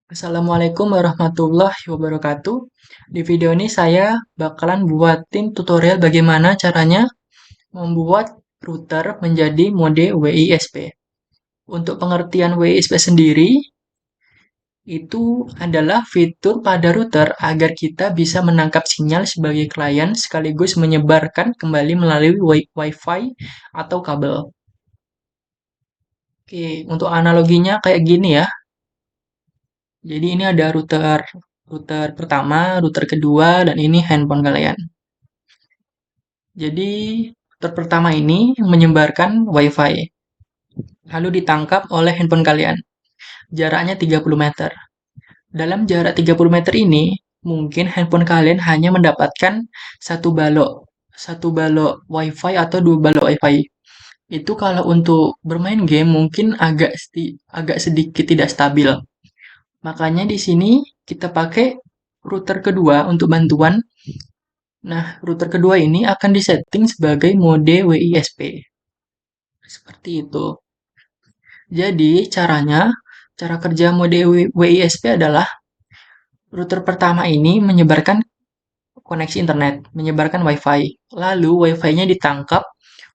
Assalamualaikum warahmatullahi wabarakatuh. Di video ini saya bakalan buatin tutorial bagaimana caranya membuat router menjadi mode WISP. Untuk pengertian WISP sendiri, itu adalah fitur pada router agar kita bisa menangkap sinyal sebagai klien sekaligus menyebarkan kembali melalui Wi-Fi atau kabel. Oke, untuk analoginya kayak gini ya. Jadi ini ada router router pertama, router kedua, dan ini handphone kalian. Jadi router pertama ini menyebarkan WiFi, lalu ditangkap oleh handphone kalian. Jaraknya 30 meter. Dalam jarak 30 meter ini, mungkin handphone kalian hanya mendapatkan satu balok WiFi atau dua balok WiFi. Itu kalau untuk bermain game mungkin agak sedikit tidak stabil. Makanya di sini kita pakai router kedua untuk bantuan. Nah, router kedua ini akan disetting sebagai mode WISP. Seperti itu. Jadi, cara kerja mode WISP adalah router pertama ini menyebarkan koneksi internet, menyebarkan WiFi. Lalu WiFi-nya ditangkap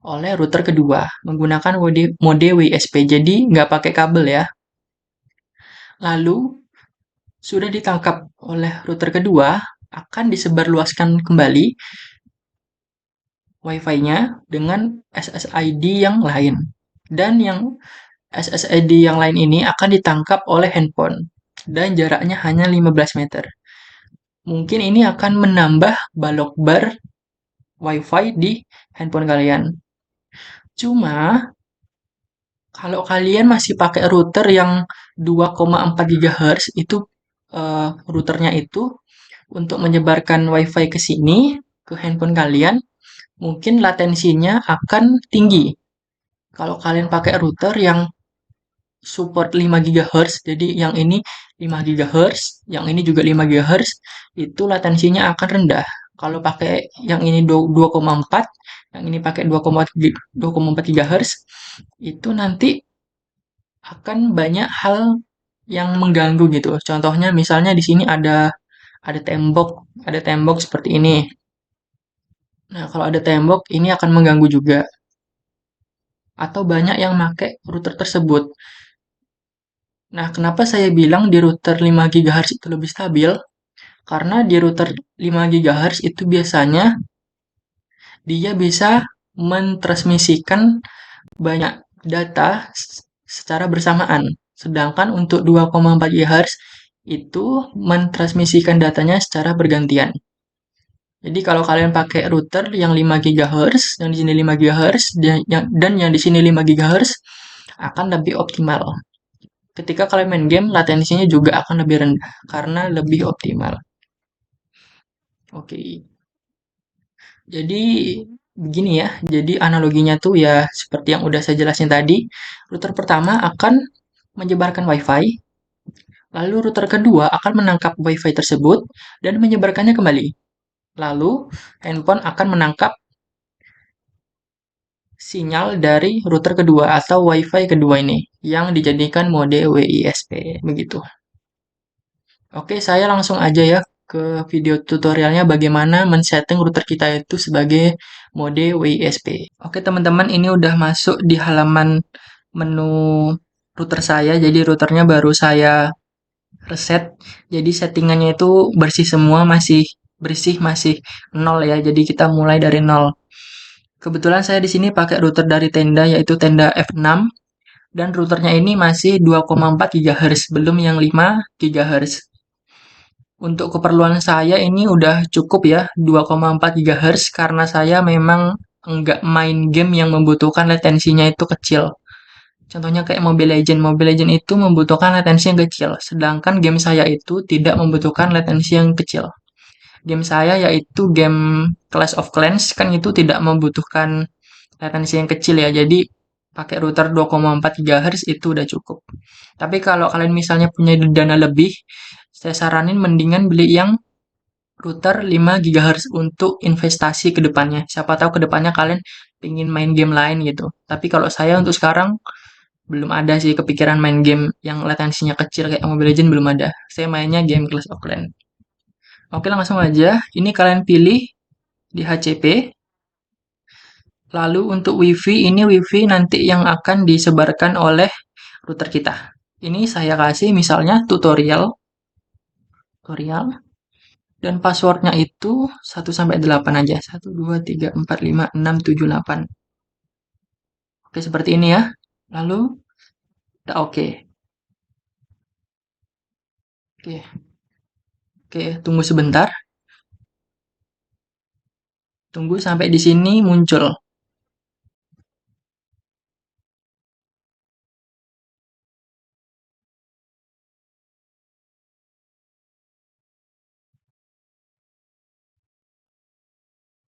oleh router kedua menggunakan mode WISP. Jadi, nggak pakai kabel ya. Lalu, sudah ditangkap oleh router kedua, akan disebarluaskan kembali WiFi-nya dengan SSID yang lain. Dan yang SSID yang lain ini akan ditangkap oleh handphone dan jaraknya hanya 15 meter. Mungkin ini akan menambah balok bar WiFi di handphone kalian. Cuma kalau kalian masih pakai router yang 2,4 GHz itu routernya itu untuk menyebarkan WiFi ke sini ke handphone kalian, mungkin latensinya akan tinggi. Kalau kalian pakai router yang support 5 GHz, jadi yang ini 5 GHz, yang ini juga 5 GHz, itu latensinya akan rendah. Kalau pakai yang ini 2,4, yang ini pakai 2,4 GHz, itu nanti akan banyak hal yang mengganggu gitu. Contohnya misalnya di sini ada tembok seperti ini. Nah, kalau ada tembok ini akan mengganggu juga. Atau banyak yang pakai router tersebut. Nah, kenapa saya bilang di router 5 GHz itu lebih stabil? Karena di router 5 GHz itu biasanya dia bisa mentransmisikan banyak data secara bersamaan. Sedangkan untuk 2,4 GHz itu mentransmisikan datanya secara bergantian. Jadi kalau kalian pakai router yang 5 GHz, yang di sini 5 GHz, dan yang di sini 5 GHz akan lebih optimal. Ketika kalian main game, latensinya juga akan lebih rendah karena lebih optimal. Oke, jadi begini ya. Jadi analoginya tuh ya seperti yang udah saya jelasin tadi. Router pertama akan menyebarkan WiFi, lalu router kedua akan menangkap WiFi tersebut dan menyebarkannya kembali. Lalu handphone akan menangkap sinyal dari router kedua atau WiFi kedua ini yang dijadikan mode WISP begitu. Oke, saya langsung aja ya ke video tutorialnya bagaimana men-setting router kita itu sebagai mode WISP. Oke, teman-teman, ini udah masuk di halaman menu router saya. Jadi routernya baru saya reset. Jadi settingannya itu bersih semua, masih nol ya. Jadi kita mulai dari nol. Kebetulan saya di sini pakai router dari Tenda yaitu Tenda F6 dan routernya ini masih 2,4 GHz, belum yang 5 GHz. Untuk keperluan saya ini udah cukup ya 2,4 GHz karena saya memang nggak main game yang membutuhkan latensinya itu kecil. Contohnya kayak Mobile Legends. Mobile Legends itu membutuhkan latensi yang kecil, sedangkan game saya itu tidak membutuhkan latensi yang kecil. Game saya yaitu game Clash of Clans kan itu tidak membutuhkan latensi yang kecil ya. Jadi pakai router 2,4 GHz itu udah cukup. Tapi kalau kalian misalnya punya dana lebih, saya saranin mendingan beli yang router 5 GHz untuk investasi ke depannya. Siapa tahu ke depannya kalian ingin main game lain gitu. Tapi kalau saya untuk sekarang Belum ada sih kepikiran main game yang latensinya kecil kayak Mobile Legends, belum ada. Saya mainnya game Clash of Clans. Oke, langsung aja. Ini kalian pilih di HCP. Lalu untuk WiFi, ini WiFi nanti yang akan disebarkan oleh router kita. Ini saya kasih misalnya tutorial dan passwordnya itu 1 sampai 8 aja. 1, 2, 3, 4, 5, 6, 7, 8. Oke, seperti ini ya. Lalu, udah oke. Oke, oke, tunggu sebentar. Tunggu sampai di sini muncul.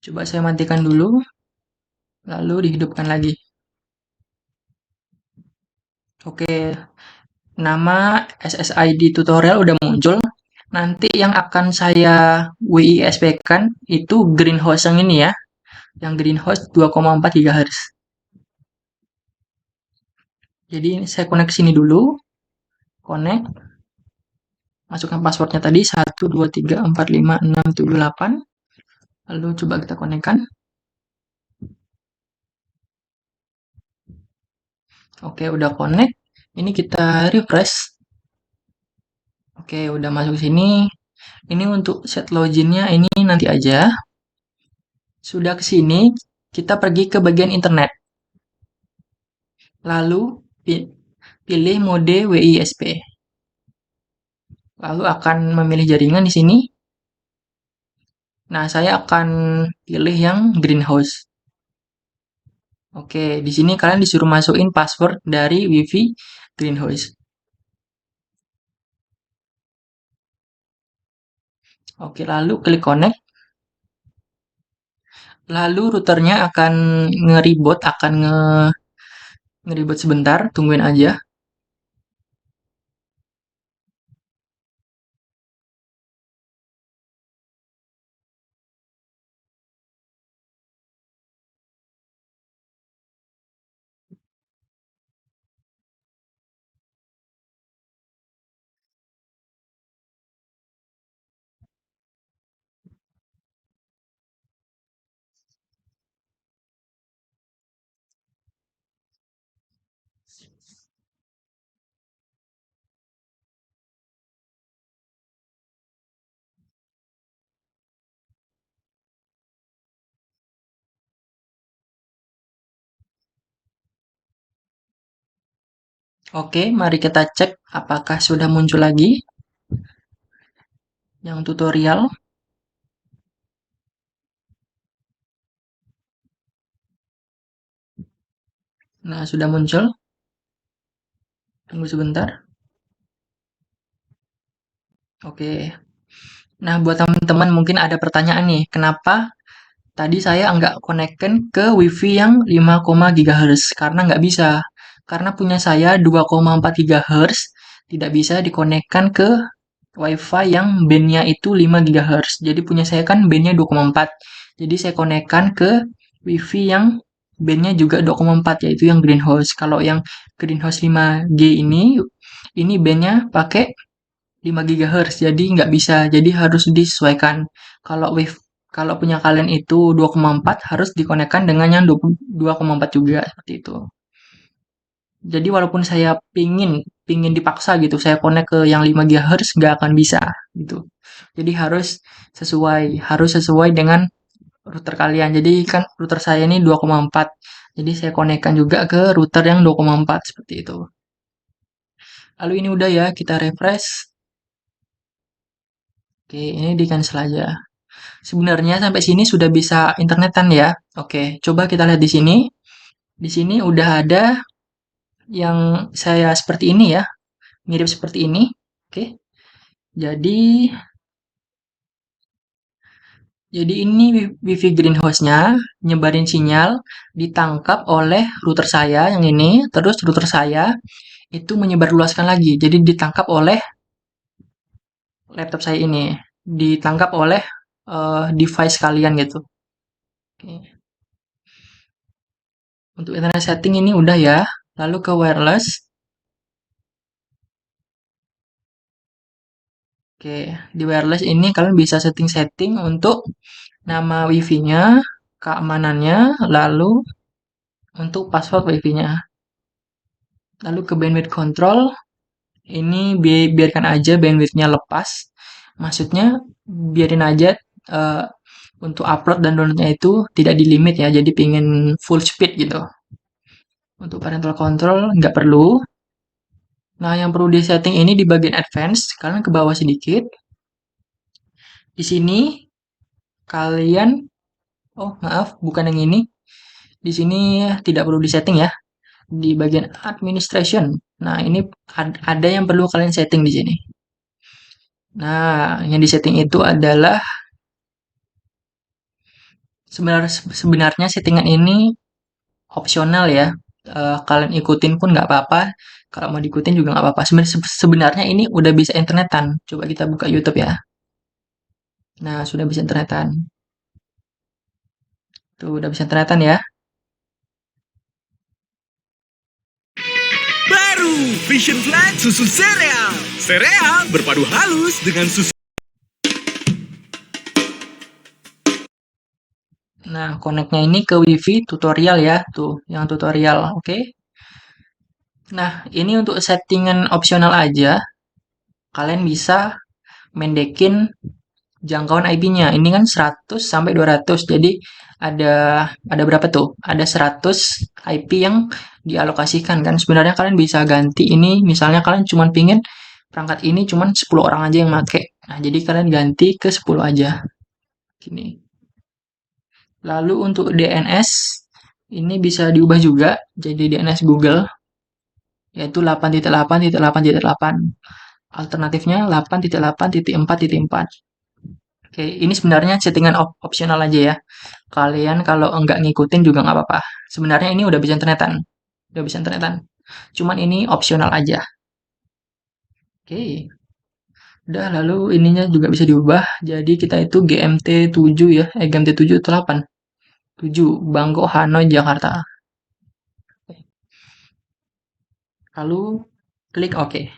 Coba saya matikan dulu, lalu dihidupkan lagi. Oke, nama SSID tutorial udah muncul. Nanti yang akan saya WISP-kan itu greenhouse yang ini ya, yang greenhouse 2,4 GHz. Jadi saya connect sini dulu, connect, masukkan passwordnya tadi 1, 2, 3, 4, 5, 6, 7, 8. Lalu coba kita konekkan. Oke, udah connect. Ini kita refresh. Oke, udah masuk sini. Ini untuk set loginnya ini nanti aja. Sudah ke sini, kita pergi ke bagian internet. Lalu pilih mode WISP. Lalu akan memilih jaringan di sini. Nah, saya akan pilih yang greenhouse. Oke, di sini kalian disuruh masukin password dari WiFi greenhouse. Oke, lalu klik connect. Lalu routernya akan ngeribot, akan ngeribot sebentar, tungguin aja. Oke, mari kita cek apakah sudah muncul lagi yang tutorial. Nah, sudah muncul. Tunggu sebentar. Oke. Nah, buat teman-teman mungkin ada pertanyaan nih, kenapa tadi saya nggak konekkan ke WiFi yang 5, GHz? Karena nggak bisa. Karena punya saya 2,4 GHz, tidak bisa dikonekkan ke WiFi yang bandnya itu 5 GHz. Jadi punya saya kan bandnya 2,4. Jadi saya konekkan ke WiFi yang bandnya juga 2,4, yaitu yang greenhouse. Kalau yang greenhouse 5G ini bandnya pakai 5 GHz, jadi nggak bisa. Jadi harus disesuaikan. Kalau kalau punya kalian itu 2,4 harus dikonekkan dengan yang 2,4 juga seperti itu. Jadi walaupun saya pingin dipaksa gitu, saya connect ke yang 5 GHz nggak akan bisa gitu. Jadi harus sesuai dengan router kalian. Jadi kan router saya ini 2,4. Jadi saya konekkan juga ke router yang 2,4 seperti itu. Lalu ini udah ya, kita refresh. Oke, ini di cancel aja. Sebenarnya sampai sini sudah bisa internetan ya. Oke, coba kita lihat di sini. Di sini udah ada yang saya seperti ini ya, mirip seperti ini. Oke, jadi ini WiFi greenhouse-nya nyebarin sinyal ditangkap oleh router saya yang ini, terus router saya itu menyebarluaskan lagi. Jadi ditangkap oleh laptop saya ini, ditangkap oleh device kalian gitu. Oke. Untuk internet setting ini udah ya. lalu ke wireless. Oke, di wireless ini kalian bisa setting-setting untuk nama wifi-nya, keamanannya, lalu untuk password wifi-nya. Lalu ke bandwidth control, ini biarkan aja bandwidth-nya lepas. Maksudnya biarin aja eh, untuk upload dan downloadnya itu tidak di limit ya, jadi pingin full speed gitu. Untuk parental control nggak perlu. Nah, yang perlu di setting ini di bagian advance, kalian ke bawah sedikit. Di sini kalian, oh maaf, bukan yang ini. Di sini tidak perlu disetting ya. Di bagian administration. Nah, ini ada yang perlu kalian setting di sini. Nah, yang disetting itu adalah sebenarnya settingan ini opsional ya. Kalian ikutin pun nggak apa-apa. Kalau mau diikutin juga nggak apa-apa. Sebenarnya ini udah bisa internetan. Coba kita buka YouTube ya. Nah, sudah bisa internetan. Tuh, udah bisa internetan ya. Baru Vision Flat susu sereal. Sereal berpadu halus dengan susu. Nah, koneknya ini ke WiFi tutorial ya. Tuh, yang tutorial. Oke. Nah, ini untuk settingan opsional aja. Kalian bisa mendekin jangkauan IP-nya. Ini kan 100 sampai 200. Jadi ada ada berapa tuh? Ada 100 IP yang dialokasikan kan. Sebenarnya kalian bisa ganti ini, misalnya kalian cuma pingin perangkat ini cuma 10 orang aja yang make. Nah, jadi kalian ganti ke 10 aja. Gini. Lalu untuk DNS ini bisa diubah juga jadi DNS Google yaitu 8.8.8.8. Alternatifnya 8.8.4.4. Oke, ini sebenarnya settingan opsional aja ya. Kalian kalau enggak ngikutin juga nggak apa-apa. Sebenarnya ini udah bisa internetan. Udah bisa internetan. Cuman ini opsional aja. Oke. Udah, lalu ininya juga bisa diubah. Jadi kita itu GMT 7 ya. GMT 7 atau 8? 7. Bangkok, Hanoi, Jakarta. Lalu klik OK.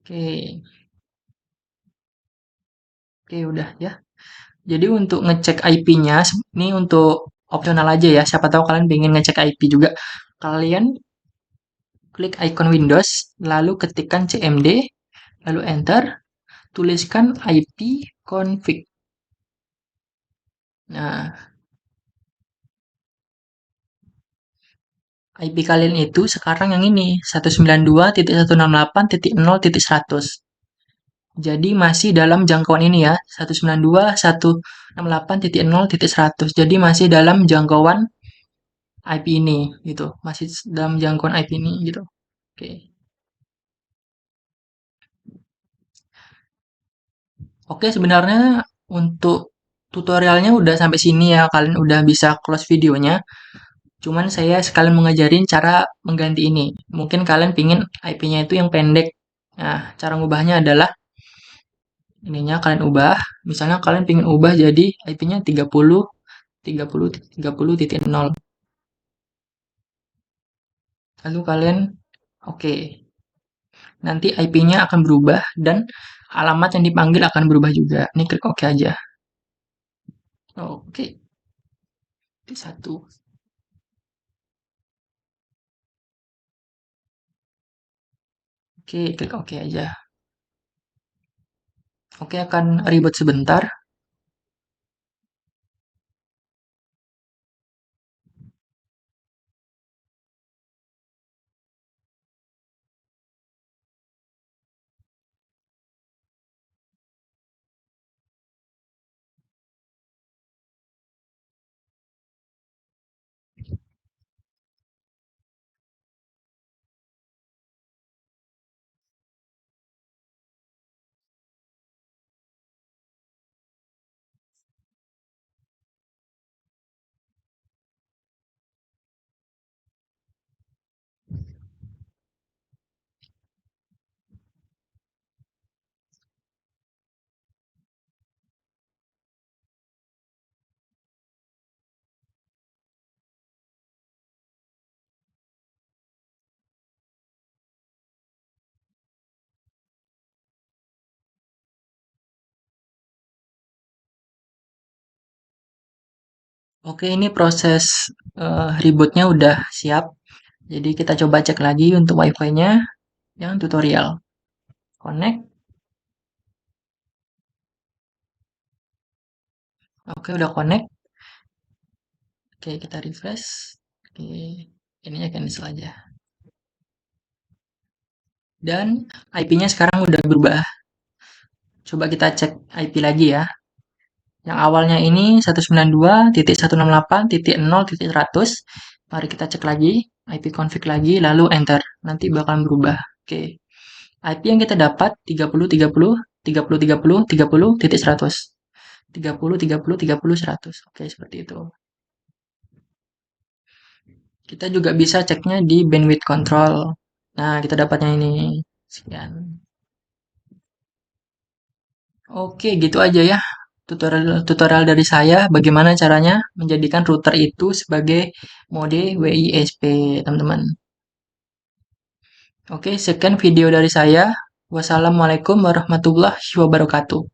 Oke. Oke, udah ya. Jadi untuk ngecek IP-nya, ini untuk opsional aja ya. Siapa tahu kalian pengen ngecek IP juga. Kalian klik icon Windows, lalu ketikkan cmd, lalu enter, tuliskan IP config. Nah, IP kalian itu sekarang yang ini, 192.168.0.100. Jadi masih dalam jangkauan ini ya, 192.168.0.100. Jadi masih dalam jangkauan IP ini gitu, masih dalam jangkauan IP ini gitu. Oke. Oke, sebenarnya untuk tutorialnya udah sampai sini ya, kalian udah bisa close videonya. Cuman saya sekalian mengajarin cara mengganti ini. Mungkin kalian pingin IP-nya itu yang pendek. Nah, cara ngubahnya adalah ininya kalian ubah. Misalnya kalian pingin ubah jadi IP-nya 30, 30, 30.0. Lalu kalian oke. Nanti IP-nya akan berubah dan alamat yang dipanggil akan berubah juga. Ini klik oke aja. Oke, itu satu. Oke, klik oke aja. Oke, akan ribet sebentar. Oke, ini proses rebootnya udah siap. Jadi kita coba cek lagi untuk WiFi-nya yang tutorial. Connect. Oke, udah connect. Oke, kita refresh. Oke, ininya cancel aja. Dan IP-nya sekarang udah berubah. Coba kita cek IP lagi ya. Yang awalnya ini 192.168.0.100. Mari kita cek lagi, IP config lagi, lalu enter. Nanti bakal berubah. Oke. IP yang kita dapat 30.30.30.30.30.100. 30.30.30.100. Oke, seperti itu. Kita juga bisa ceknya di bandwidth control. Nah, kita dapatnya ini. Sekian. Oke, gitu aja ya. Tutorial dari saya bagaimana caranya menjadikan router itu sebagai mode WISP, teman-teman. Oke, sekian video dari saya. Wassalamualaikum warahmatullahi wabarakatuh.